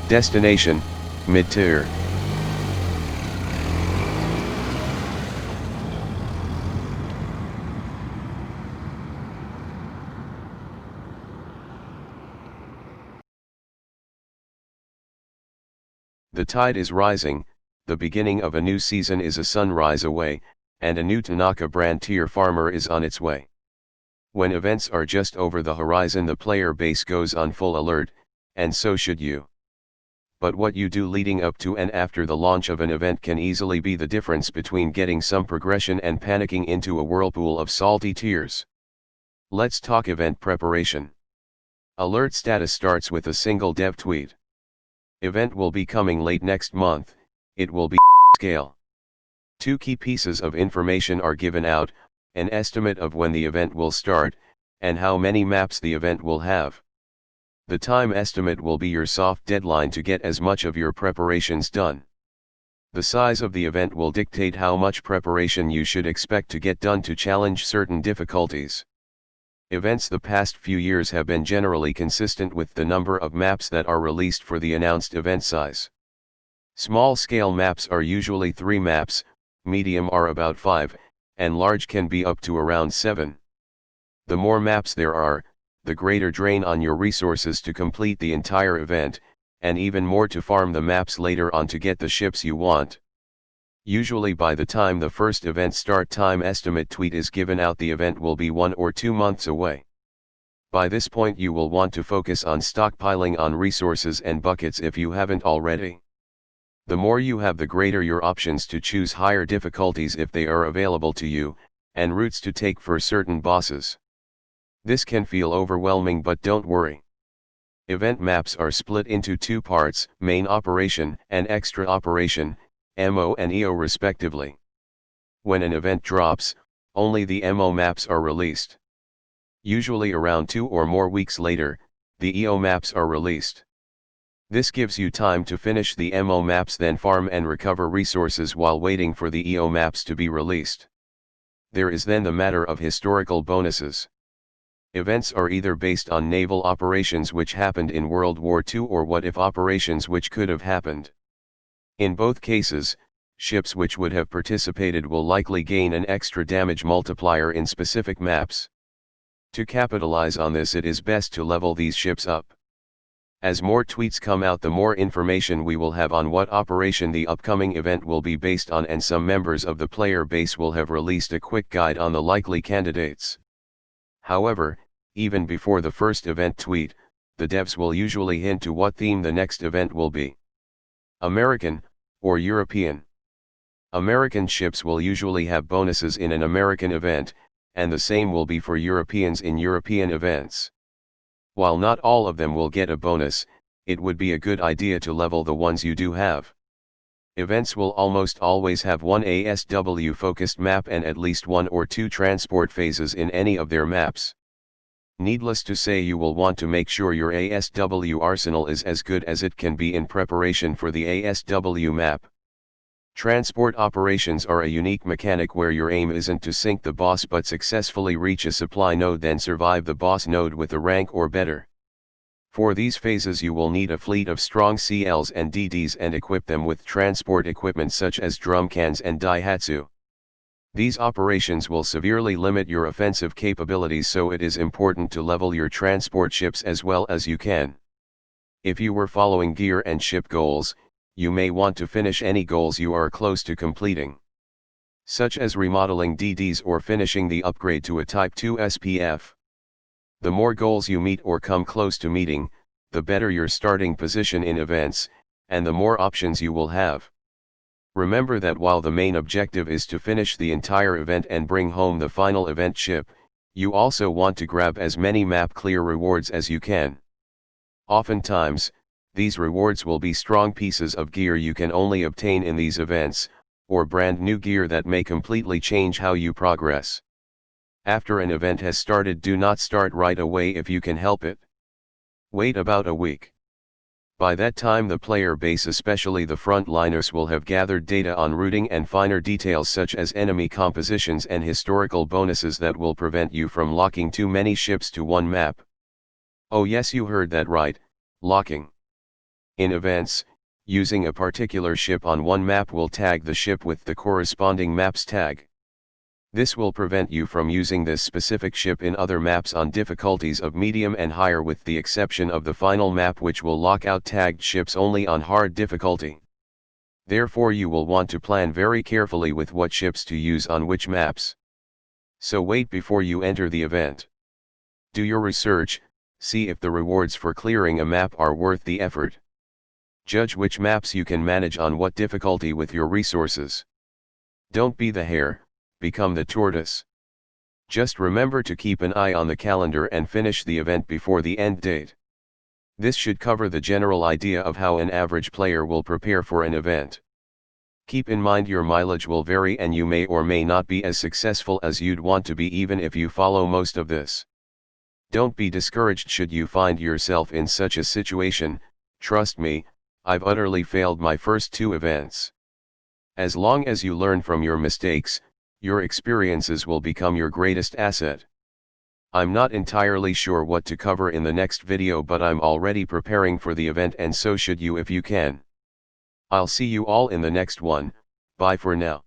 Destination, mid-tier. The tide is rising, the beginning of a new season is a sunrise away, and a new Tanaka brand tier farmer is on its way. When events are just over the horizon, the player base goes on full alert, and so should you. But what you do leading up to and after the launch of an event can easily be the difference between getting some progression and panicking into a whirlpool of salty tears. Let's talk event preparation. Alert status starts with a single dev tweet. Event will be coming late next month, it will be scale. Two key pieces of information are given out, an estimate of when the event will start, and how many maps the event will have. The time estimate will be your soft deadline to get as much of your preparations done. The size of the event will dictate how much preparation you should expect to get done to challenge certain difficulties. Events the past few years have been generally consistent with the number of maps that are released for the announced event size. Small-scale maps are usually 3 maps, medium are about 5, and large can be up to around 7. The more maps there are, the greater drain on your resources to complete the entire event, and even more to farm the maps later on to get the ships you want. Usually by the time the first event start time estimate tweet is given out, the event will be 1 or 2 months away. By this point you will want to focus on stockpiling on resources and buckets if you haven't already. The more you have, the greater your options to choose higher difficulties if they are available to you, and routes to take for certain bosses. This can feel overwhelming, but don't worry. Event maps are split into 2 parts, main operation and extra operation, MO and EO respectively. When an event drops, only the MO maps are released. Usually around 2 or more weeks later, the EO maps are released. This gives you time to finish the MO maps, then farm and recover resources while waiting for the EO maps to be released. There is then the matter of historical bonuses. Events are either based on naval operations which happened in World War II or what-if operations which could have happened. In both cases, ships which would have participated will likely gain an extra damage multiplier in specific maps. To capitalize on this, it is best to level these ships up. As more tweets come out, the more information we will have on what operation the upcoming event will be based on, and some members of the player base will have released a quick guide on the likely candidates. However, even before the first event tweet, the devs will usually hint to what theme the next event will be. American, or European. American ships will usually have bonuses in an American event, and the same will be for Europeans in European events. While not all of them will get a bonus, it would be a good idea to level the ones you do have. Events will almost always have one ASW-focused map and at least 1 or 2 transport phases in any of their maps. Needless to say, you will want to make sure your ASW arsenal is as good as it can be in preparation for the ASW map. Transport operations are a unique mechanic where your aim isn't to sink the boss but successfully reach a supply node, then survive the boss node with a rank or better. For these phases you will need a fleet of strong CLs and DDs and equip them with transport equipment such as drum cans and Daihatsu. These operations will severely limit your offensive capabilities, so it is important to level your transport ships as well as you can. If you were following gear and ship goals, you may want to finish any goals you are close to completing, such as remodeling DDs or finishing the upgrade to a Type 2 SPF. The more goals you meet or come close to meeting, the better your starting position in events, and the more options you will have. Remember that while the main objective is to finish the entire event and bring home the final event ship, you also want to grab as many map clear rewards as you can. Oftentimes, these rewards will be strong pieces of gear you can only obtain in these events, or brand new gear that may completely change how you progress. After an event has started, do not start right away if you can help it. Wait about a week. By that time the player base, especially the frontliners, will have gathered data on routing and finer details such as enemy compositions and historical bonuses that will prevent you from locking too many ships to one map. Oh yes, you heard that right, locking. In events, using a particular ship on one map will tag the ship with the corresponding map's tag. This will prevent you from using this specific ship in other maps on difficulties of medium and higher, with the exception of the final map, which will lock out tagged ships only on hard difficulty. Therefore you will want to plan very carefully with what ships to use on which maps. So wait before you enter the event. Do your research, see if the rewards for clearing a map are worth the effort. Judge which maps you can manage on what difficulty with your resources. Don't be the hare, become the tortoise. Just remember to keep an eye on the calendar and finish the event before the end date. This should cover the general idea of how an average player will prepare for an event. Keep in mind your mileage will vary and you may or may not be as successful as you'd want to be even if you follow most of this. Don't be discouraged should you find yourself in such a situation. Trust me, I've utterly failed my first 2 events. As long as you learn from your mistakes, your experiences will become your greatest asset. I'm not entirely sure what to cover in the next video, but I'm already preparing for the event, and so should you if you can. I'll see you all in the next one. Bye for now.